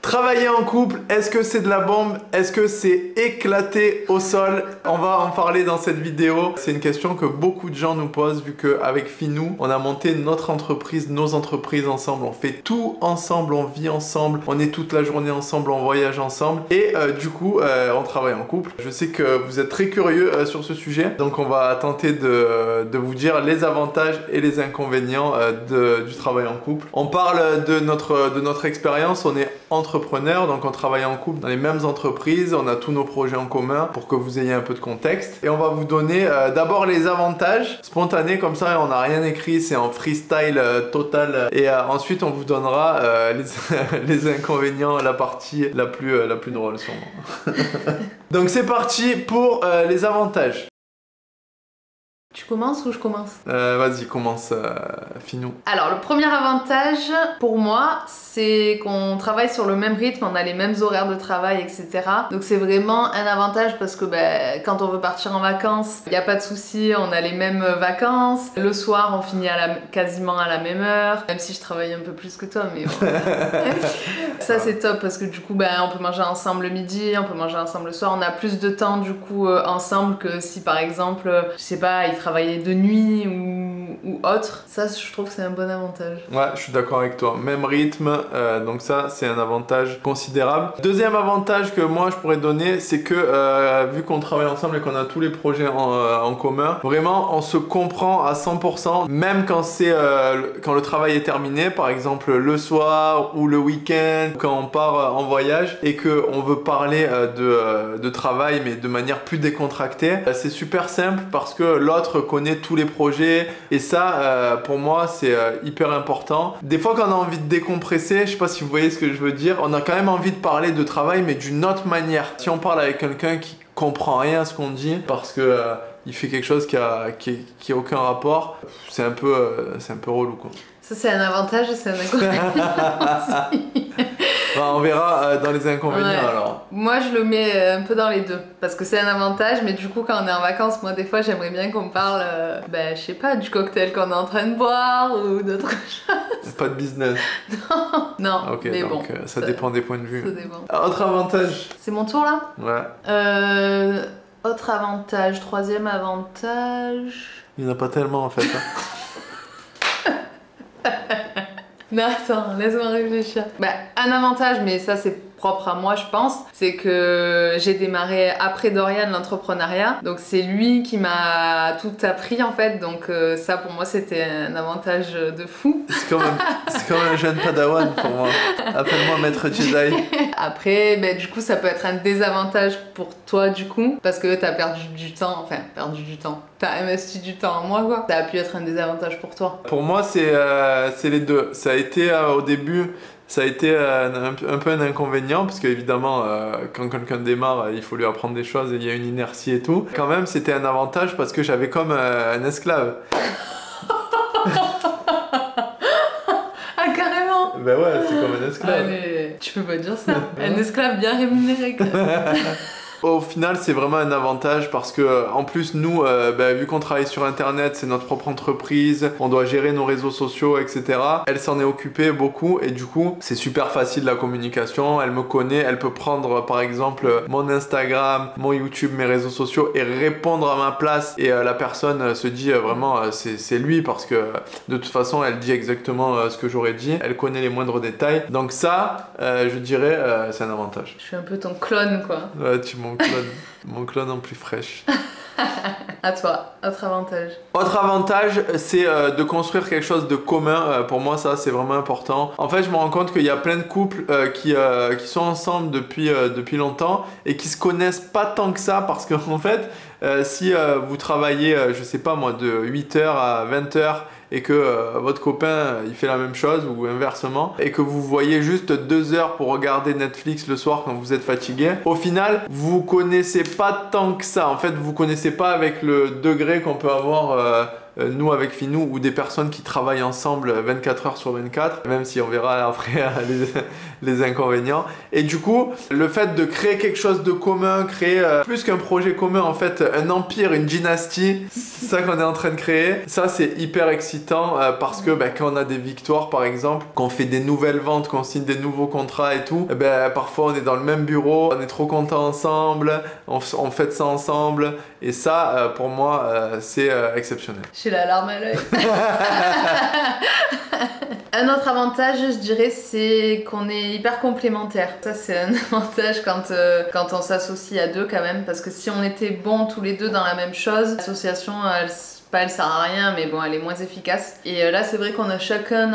Travailler en couple, est-ce que c'est de la bombe? Est-ce que c'est éclaté au sol? On va en parler dans cette vidéo. C'est une question que beaucoup de gens nous posent vu qu'avec Finou, on a monté notre entreprise, nos entreprises ensemble. On fait tout ensemble, on vit ensemble, on est toute la journée ensemble, on voyage ensemble. Et du coup, on travaille en couple. Je sais que vous êtes très curieux sur ce sujet. Donc on va tenter de vous dire les avantages et les inconvénients du travail en couple. On parle de notre expérience. On est entrepreneur, donc on travaille en couple dans les mêmes entreprises, on a tous nos projets en commun pour que vous ayez un peu de contexte. Et on va vous donner d'abord les avantages spontanés, comme ça on n'a rien écrit, c'est en freestyle total. Et ensuite on vous donnera les inconvénients, la partie la plus drôle sûrement. Donc c'est parti pour les avantages. Tu commences ou je commence? Vas-y, commence, Finou. Alors, le premier avantage, pour moi, c'est qu'on travaille sur le même rythme, on a les mêmes horaires de travail, etc. Donc c'est vraiment un avantage parce que quand on veut partir en vacances, il n'y a pas de souci, on a les mêmes vacances. Le soir, on finit quasiment à la même heure, même si je travaille un peu plus que toi, mais bon. Ça, c'est top parce que du coup, on peut manger ensemble le midi, on peut manger ensemble le soir. On a plus de temps, du coup, ensemble que si, par exemple, je sais pas, il travailler de nuit ou autre. Ça, je trouve que c'est un bon avantage. Ouais, je suis d'accord avec toi. Même rythme, donc ça, c'est un avantage considérable. Deuxième avantage que moi, je pourrais donner, c'est que vu qu'on travaille ensemble et qu'on a tous les projets en commun, vraiment, on se comprend à 100%, même quand quand le travail est terminé, par exemple le soir ou le week-end, quand on part en voyage et qu'on veut parler de travail, mais de manière plus décontractée. C'est super simple parce que l'autre connaît tous les projets et ça pour moi c'est hyper important. Des fois quand on a envie de décompresser, je sais pas si vous voyez ce que je veux dire, on a quand même envie de parler de travail mais d'une autre manière. Si on parle avec quelqu'un qui comprend rien à ce qu'on dit parce que il fait quelque chose qui a aucun rapport, c'est un peu relou quoi. Ça c'est un avantage et c'est un inconvénient aussi. On verra dans les inconvénients alors. Moi je le mets un peu dans les deux parce que c'est un avantage, mais du coup quand on est en vacances, moi des fois j'aimerais bien qu'on parle je sais pas, du cocktail qu'on est en train de boire ou d'autres choses. Pas de business. Non, ok, mais donc bon, ça dépend des points de vue. Ça dépend. Autre avantage. C'est mon tour là? Ouais. Autre avantage, troisième avantage. Il n'y en a pas tellement en fait. Non, attends, laisse-moi réfléchir. Un avantage, mais ça c'est propre à moi je pense, c'est que j'ai démarré après Dorian l'entrepreneuriat, donc c'est lui qui m'a tout appris en fait, donc ça pour moi c'était un avantage de fou. C'est comme un jeune padawan pour moi. Appelle-moi maître Jedi. Après, du coup ça peut être un désavantage pour toi du coup, parce que t'as perdu du temps, t'as investi du temps en moi quoi. Ça a pu être un désavantage pour toi. Pour moi c'est les deux. Ça a été au début, ça a été un peu un inconvénient parce qu'évidemment quand quelqu'un démarre il faut lui apprendre des choses et il y a une inertie et tout. Quand même c'était un avantage parce que j'avais comme un esclave. Ah carrément. Ben ouais, c'est comme un esclave. Allez, tu peux pas dire ça. Un esclave bien rémunéré quand même. Au final, c'est vraiment un avantage parce que, en plus, nous, vu qu'on travaille sur Internet, c'est notre propre entreprise, on doit gérer nos réseaux sociaux, etc. Elle s'en est occupée beaucoup et du coup, c'est super facile la communication. Elle me connaît, elle peut prendre, par exemple, mon Instagram, mon YouTube, mes réseaux sociaux et répondre à ma place. Et la personne se dit vraiment, c'est lui parce que de toute façon, elle dit exactement ce que j'aurais dit. Elle connaît les moindres détails. Donc ça, je dirais, c'est un avantage. Je suis un peu ton clone, quoi. Ouais, mon clone en plus fraîche. À toi, autre avantage. Autre avantage, c'est de construire quelque chose de commun. Pour moi, ça, c'est vraiment important. En fait, je me rends compte qu'il y a plein de couples qui sont ensemble depuis longtemps et qui se connaissent pas tant que ça parce qu'en fait, si vous travaillez, je sais pas moi, de 8h à 20h et que votre copain il fait la même chose ou inversement et que vous voyez juste 2 heures pour regarder Netflix le soir quand vous êtes fatigué, au final vous connaissez pas tant que ça. En fait vous connaissez pas avec le degré qu'on peut avoir nous avec Finou ou des personnes qui travaillent ensemble 24 heures sur 24, même si on verra après les inconvénients. Et du coup, le fait de créer quelque chose de commun, créer plus qu'un projet commun, en fait, un empire, une dynastie, c'est ça qu'on est en train de créer. Ça, c'est hyper excitant parce que quand on a des victoires, par exemple, qu'on fait des nouvelles ventes, qu'on signe des nouveaux contrats et tout, parfois on est dans le même bureau, on est trop contents ensemble, on fête ça ensemble. Et ça, pour moi, c'est exceptionnel. J'ai la larme à l'œil. Un autre avantage, je dirais, c'est qu'on est hyper complémentaires. Ça, c'est un avantage quand on s'associe à deux quand même, parce que si on était bons tous les deux dans la même chose, l'association, elle sert à rien, mais bon, elle est moins efficace. Et là, c'est vrai qu'on a chacun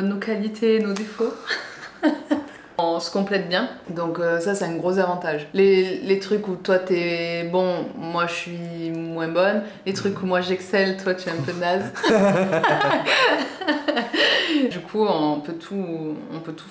nos qualités, nos défauts. On se complète bien, donc ça c'est un gros avantage. Les trucs où toi t'es bon, moi je suis moins bonne, les trucs où moi j'excelle, toi tu es un peu naze. Du coup on peut tout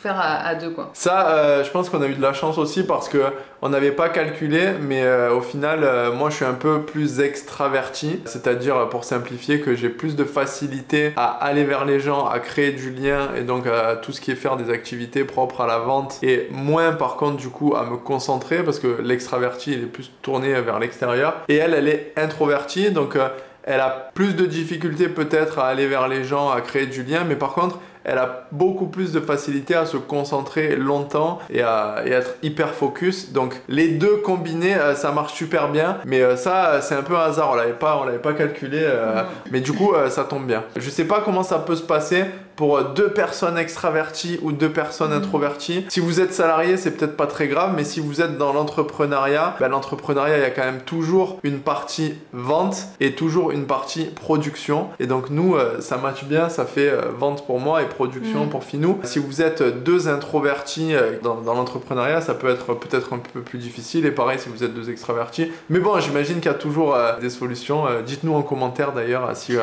faire à deux quoi. Ça je pense qu'on a eu de la chance aussi parce que on n'avait pas calculé, mais au final moi je suis un peu plus extraverti, c'est-à-dire pour simplifier que j'ai plus de facilité à aller vers les gens, à créer du lien et donc à tout ce qui est faire des activités propres à la vente et moins par contre du coup à me concentrer parce que l'extraverti il est plus tourné vers l'extérieur et elle est introvertie donc elle a plus de difficultés peut-être à aller vers les gens, à créer du lien, mais par contre elle a beaucoup plus de facilité à se concentrer longtemps et à être hyper focus. Donc les deux combinés, ça marche super bien. Mais ça, c'est un peu un hasard. On l'avait pas calculé. Mais du coup, ça tombe bien. Je sais pas comment ça peut se passer pour deux personnes extraverties ou deux personnes introverties. Si vous êtes salarié, c'est peut-être pas très grave. Mais si vous êtes dans l'entrepreneuriat, l'entrepreneuriat, il y a quand même toujours une partie vente et toujours une partie production. Et donc nous, ça match bien. Ça fait vente pour moi et production pour Finou. Si vous êtes deux introvertis dans l'entrepreneuriat, ça peut être peut-être un peu plus difficile et pareil si vous êtes deux extravertis. Mais bon, j'imagine qu'il y a toujours des solutions. Dites-nous en commentaire d'ailleurs si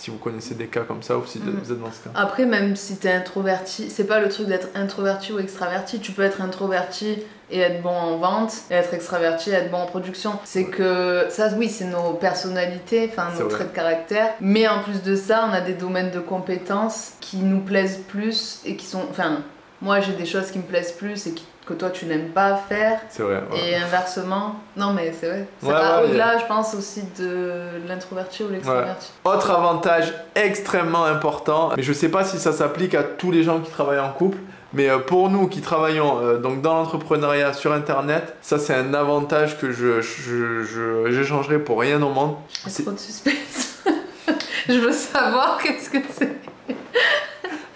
vous connaissez des cas comme ça ou si vous êtes dans ce cas. Après, même si t'es introverti, c'est pas le truc d'être introverti ou extraverti. Tu peux être introverti et être bon en vente, et être extraverti et être bon en production. C'est que ça, oui, c'est nos personnalités, enfin nos traits de caractère. Mais en plus de ça, on a des domaines de compétences qui nous plaisent plus et qui sont... Enfin, moi j'ai des choses qui me plaisent plus et que toi tu n'aimes pas faire. C'est vrai. Ouais. Et inversement. Non mais c'est vrai. Ça va au-delà, je pense, aussi de l'introverti ou l'extraverti. Ouais. Autre avantage extrêmement important, mais je sais pas si ça s'applique à tous les gens qui travaillent en couple, mais pour nous qui travaillons donc dans l'entrepreneuriat sur internet, ça c'est un avantage que j'échangerai pour rien au monde. C'est trop de suspense. Je veux savoir qu'est-ce que c'est.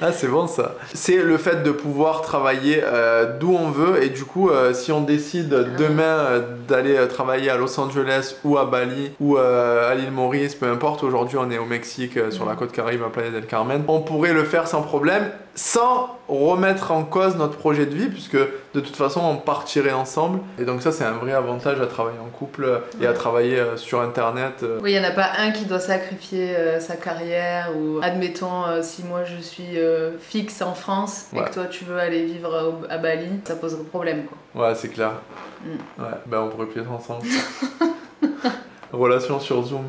Ah c'est bon ça. C'est le fait de pouvoir travailler d'où on veut et du coup si on décide demain d'aller travailler à Los Angeles ou à Bali ou à l'île Maurice, peu importe, aujourd'hui on est au Mexique sur la côte Caraïbe à Playa del Carmen, on pourrait le faire sans problème, sans remettre en cause notre projet de vie puisque de toute façon on partirait ensemble et donc ça c'est un vrai avantage à travailler en couple et à travailler sur internet. Oui, il n'y en a pas un qui doit sacrifier sa carrière ou admettons si moi je suis fixe en France et que toi tu veux aller vivre à Bali, ça poserait problème quoi. Ouais, c'est clair. Ouais, on pourrait plus être ensemble. Relation sur Zoom.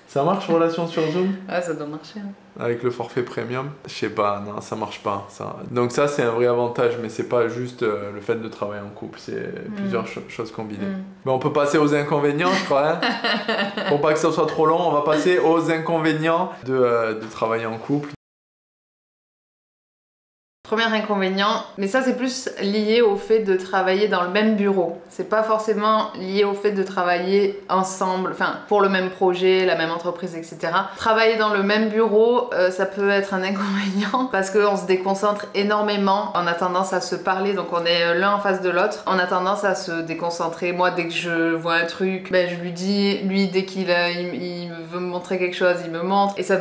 Ça marche, relation sur Zoom? Ouais, ça doit marcher. Hein. Avec le forfait premium? Je sais pas, non, ça marche pas. Ça. Donc ça, c'est un vrai avantage, mais c'est pas juste le fait de travailler en couple, c'est plusieurs choses combinées. Mais on peut passer aux inconvénients, je crois. Hein. Pour pas que ça soit trop long, on va passer aux inconvénients de travailler en couple. Premier inconvénient, mais ça c'est plus lié au fait de travailler dans le même bureau. C'est pas forcément lié au fait de travailler ensemble, enfin pour le même projet, la même entreprise, etc. Travailler dans le même bureau, ça peut être un inconvénient parce qu'on se déconcentre énormément. On a tendance à se parler, donc on est l'un en face de l'autre. On a tendance à se déconcentrer. Moi, dès que je vois un truc, je lui dis, lui dès qu'il veut me montrer quelque chose, il me montre et ça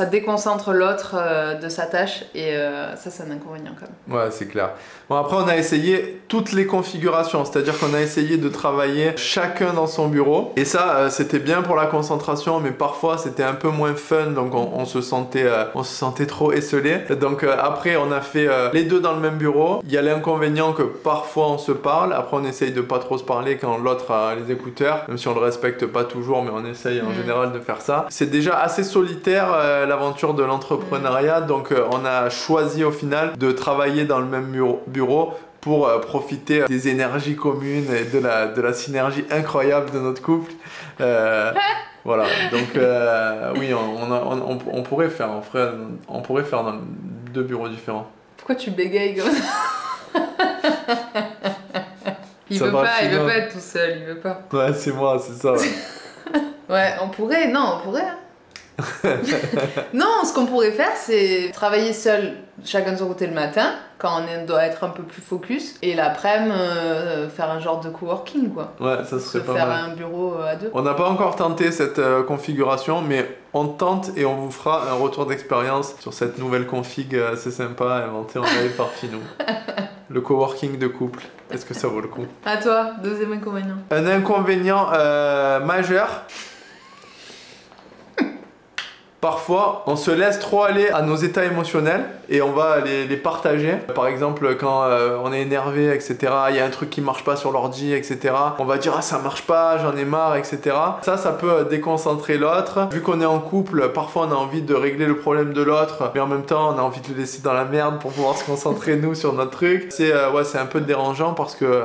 déconcentre l'autre de sa tâche et ça c'est un inconvénient. inconvénients quand même. Ouais, c'est clair. Bon, après, on a essayé toutes les configurations, c'est-à-dire qu'on a essayé de travailler chacun dans son bureau. Et ça, c'était bien pour la concentration, mais parfois, c'était un peu moins fun, donc on se sentait trop esselé. Donc après, on a fait les deux dans le même bureau. Il y a l'inconvénient que parfois, on se parle. Après, on essaye de pas trop se parler quand l'autre a les écouteurs, même si on le respecte pas toujours, mais on essaye en général de faire ça. C'est déjà assez solitaire, l'aventure de l'entrepreneuriat, donc on a choisi au final de travailler dans le même bureau pour profiter des énergies communes et de la synergie incroyable de notre couple. Voilà, donc oui, on pourrait faire, on pourrait faire dans deux bureaux différents. Pourquoi tu bégayes comme ça? Il veut pas être tout seul, il veut pas. Ouais, c'est moi, c'est ça. Ouais, ouais on pourrait. Hein. Non, ce qu'on pourrait faire, c'est travailler seul, chacun de son côté le matin, quand on doit être un peu plus focus, et l'après-midi, faire un genre de coworking, quoi. Ouais, ça serait pas mal. Faire un bureau à deux. On n'a pas encore tenté cette configuration, mais on tente et on vous fera un retour d'expérience sur cette nouvelle config assez sympa inventée en live par Finou. Le coworking de couple, est-ce que ça vaut le coup? À toi, deuxième inconvénient. Un inconvénient majeur. Parfois, on se laisse trop aller à nos états émotionnels et on va les partager. Par exemple, quand on est énervé, etc., il y a un truc qui marche pas sur l'ordi, etc., on va dire « Ah, ça marche pas, j'en ai marre, etc. » Ça peut déconcentrer l'autre. Vu qu'on est en couple, parfois on a envie de régler le problème de l'autre, mais en même temps, on a envie de le laisser dans la merde pour pouvoir se concentrer, nous, sur notre truc. C'est un peu dérangeant parce que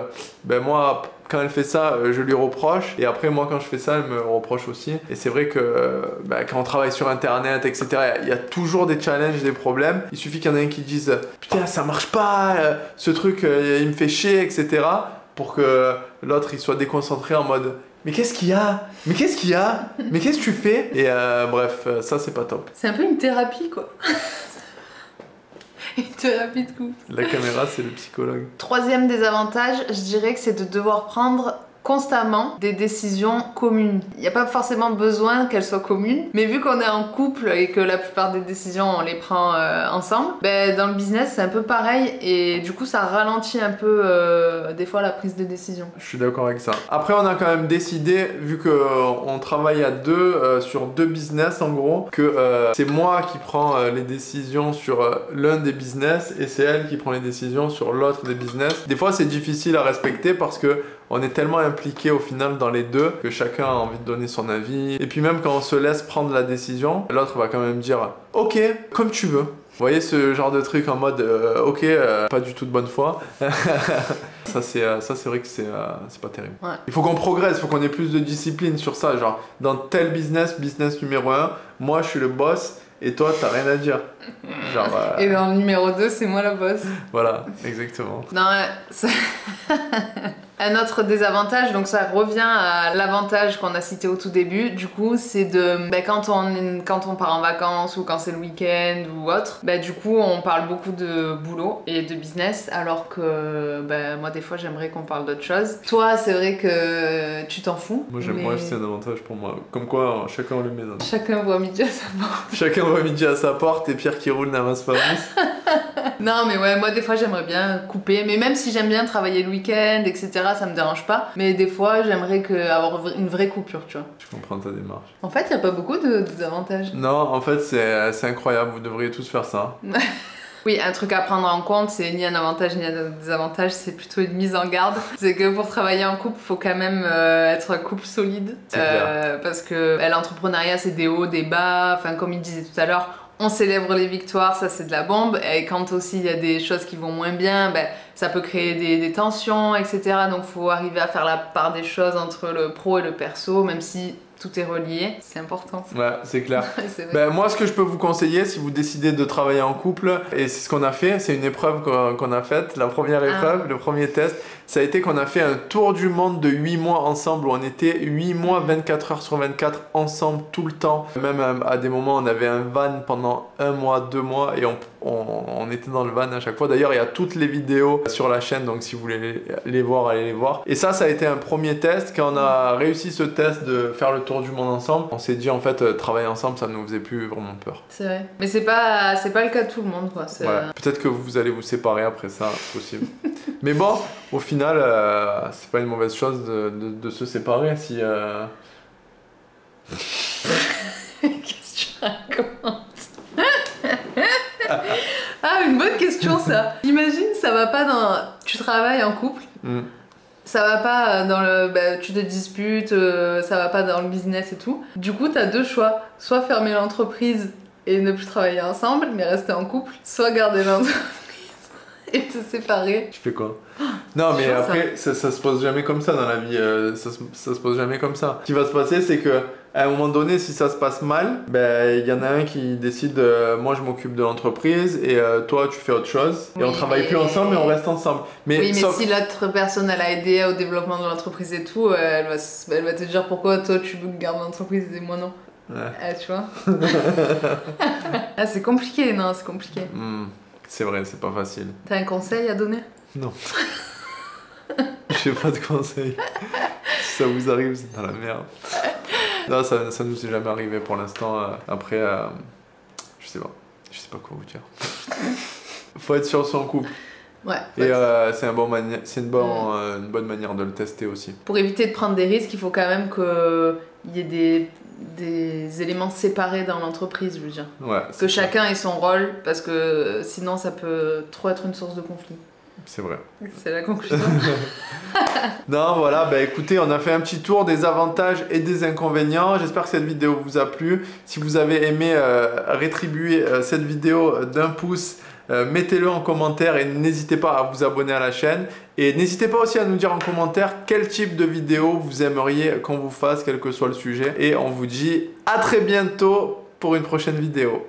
moi, quand elle fait ça, je lui reproche. Et après, moi, quand je fais ça, elle me reproche aussi. Et c'est vrai que quand on travaille sur Internet, etc., il y a toujours des challenges, des problèmes. Il suffit qu'il y en ait un qui dise « Putain, ça marche pas, ce truc, il me fait chier, etc. » pour que l'autre, il soit déconcentré en mode « Mais qu'est-ce qu'il y a? Mais qu'est-ce qu'il y a? Mais qu'est-ce que tu fais ?» Et bref, ça, c'est pas top. C'est un peu une thérapie, quoi. Une thérapie de couple. La caméra, c'est le psychologue. Troisième désavantage, je dirais que c'est de devoir prendre constamment des décisions communes. Il n'y a pas forcément besoin qu'elles soient communes, mais vu qu'on est en couple et que la plupart des décisions on les prend ensemble, dans le business c'est un peu pareil et du coup ça ralentit un peu des fois la prise de décision. Je suis d'accord avec ça. Après on a quand même décidé, vu qu'on travaille à deux sur deux business en gros, que c'est moi qui prends les décisions sur l'un des business et c'est elle qui prend les décisions sur l'autre des business. Des fois c'est difficile à respecter parce que on est tellement impliqué au final dans les deux que chacun a envie de donner son avis. Et puis même quand on se laisse prendre la décision, l'autre va quand même dire « Ok, comme tu veux ». Vous voyez ce genre de truc en mode ok, pas du tout de bonne foi. Ça c'est vrai que c'est pas terrible. Ouais. Il faut qu'on progresse, il faut qu'on ait plus de discipline sur ça. Genre dans tel business numéro 1, moi je suis le boss et toi t'as rien à dire. Genre, et dans le numéro 2, c'est moi la boss. Voilà, exactement. Non, ça... Un autre désavantage, donc ça revient à l'avantage qu'on a cité au tout début, du coup, c'est de quand on part en vacances ou quand c'est le week-end ou autre, du coup on parle beaucoup de boulot et de business, alors que moi des fois j'aimerais qu'on parle d'autre chose. Toi, c'est vrai que tu t'en fous. Moi c'est un avantage pour moi. Comme quoi chacun le met dans... Chacun voit midi à sa porte. Chacun voit midi à sa porte et Pierre qui roule n'amasse pas plus. Non mais ouais, moi des fois j'aimerais bien couper, mais même si j'aime bien travailler le week-end, etc., ça me dérange pas. Mais des fois j'aimerais avoir une vraie coupure, tu vois. Je comprends ta démarche. En fait, il y a pas beaucoup de désavantages. Non, en fait c'est incroyable, vous devriez tous faire ça. Oui, un truc à prendre en compte, c'est ni un avantage ni un désavantage, c'est plutôt une mise en garde. C'est que pour travailler en couple, faut quand même être un couple solide. Parce que l'entrepreneuriat, c'est des hauts, des bas. Enfin, comme il disait tout à l'heure, on célèbre les victoires, ça c'est de la bombe. Et quand aussi il y a des choses qui vont moins bien, ça peut créer des tensions, etc. Donc faut arriver à faire la part des choses entre le pro et le perso, même si tout est relié, c'est important. Ouais, c'est clair. Moi, ce que je peux vous conseiller, si vous décidez de travailler en couple, et c'est ce qu'on a fait, c'est une épreuve qu'on a faite, la première épreuve, le premier test, ça a été qu'on a fait un tour du monde de 8 mois ensemble, où on était 8 mois, 24 heures sur 24, ensemble, tout le temps. Même à des moments, on avait un van pendant 1 mois, 2 mois, et on était dans le van à chaque fois. D'ailleurs, il y a toutes les vidéos sur la chaîne, donc si vous voulez les voir, allez les voir. Et ça a été un premier test. Quand on a réussi ce test de faire le tour du monde ensemble, on s'est dit en fait, travailler ensemble, ça ne nous faisait plus vraiment peur. C'est vrai. Mais c'est pas le cas de tout le monde, quoi. Voilà. Peut-être que vous allez vous séparer après ça, c'est possible. Mais bon, au final, c'est pas une mauvaise chose de se séparer si... Qu'est-ce que tu racontes? Ah, une bonne question ça. Imagine, ça va pas dans... Tu travailles en couple, ça va pas dans le... Bah, tu te disputes, ça va pas dans le business et tout. Du coup, t'as deux choix. Soit fermer l'entreprise et ne plus travailler ensemble, mais rester en couple. Soit garder l'entreprise et te séparer. Tu fais quoi? Non, mais après, ça se pose jamais comme ça dans la vie. Ça se pose jamais comme ça. Ce qui va se passer, c'est que à un moment donné, si ça se passe mal, ben il y en a un qui décide moi je m'occupe de l'entreprise et toi tu fais autre chose. Et on travaille plus ensemble mais on reste ensemble. Mais oui, mais si l'autre personne elle a aidé au développement de l'entreprise et tout, elle va te dire pourquoi toi tu veux garder l'entreprise et moi non. Ouais. Tu vois. Ah, c'est compliqué, non, c'est compliqué. C'est vrai, c'est pas facile. T'as un conseil à donner? Non. J'ai pas de conseil. Si ça vous arrive, c'est dans la merde. Non, ça nous est jamais arrivé pour l'instant. Après, je sais pas quoi vous dire. Faut être sûr de son couple. Ouais. Et c'est une bonne manière de le tester aussi. Pour éviter de prendre des risques, il faut quand même qu'il y ait des éléments séparés dans l'entreprise, je veux dire. Ouais, que chacun ait son rôle, parce que sinon ça peut trop être une source de conflit. C'est vrai. C'est la conclusion. Non, voilà, bah écoutez, on a fait un petit tour des avantages et des inconvénients. J'espère que cette vidéo vous a plu. Si vous avez aimé rétribuer cette vidéo d'un pouce, mettez-le en commentaire et n'hésitez pas à vous abonner à la chaîne. Et n'hésitez pas aussi à nous dire en commentaire quel type de vidéo vous aimeriez qu'on vous fasse, quel que soit le sujet. Et on vous dit à très bientôt pour une prochaine vidéo.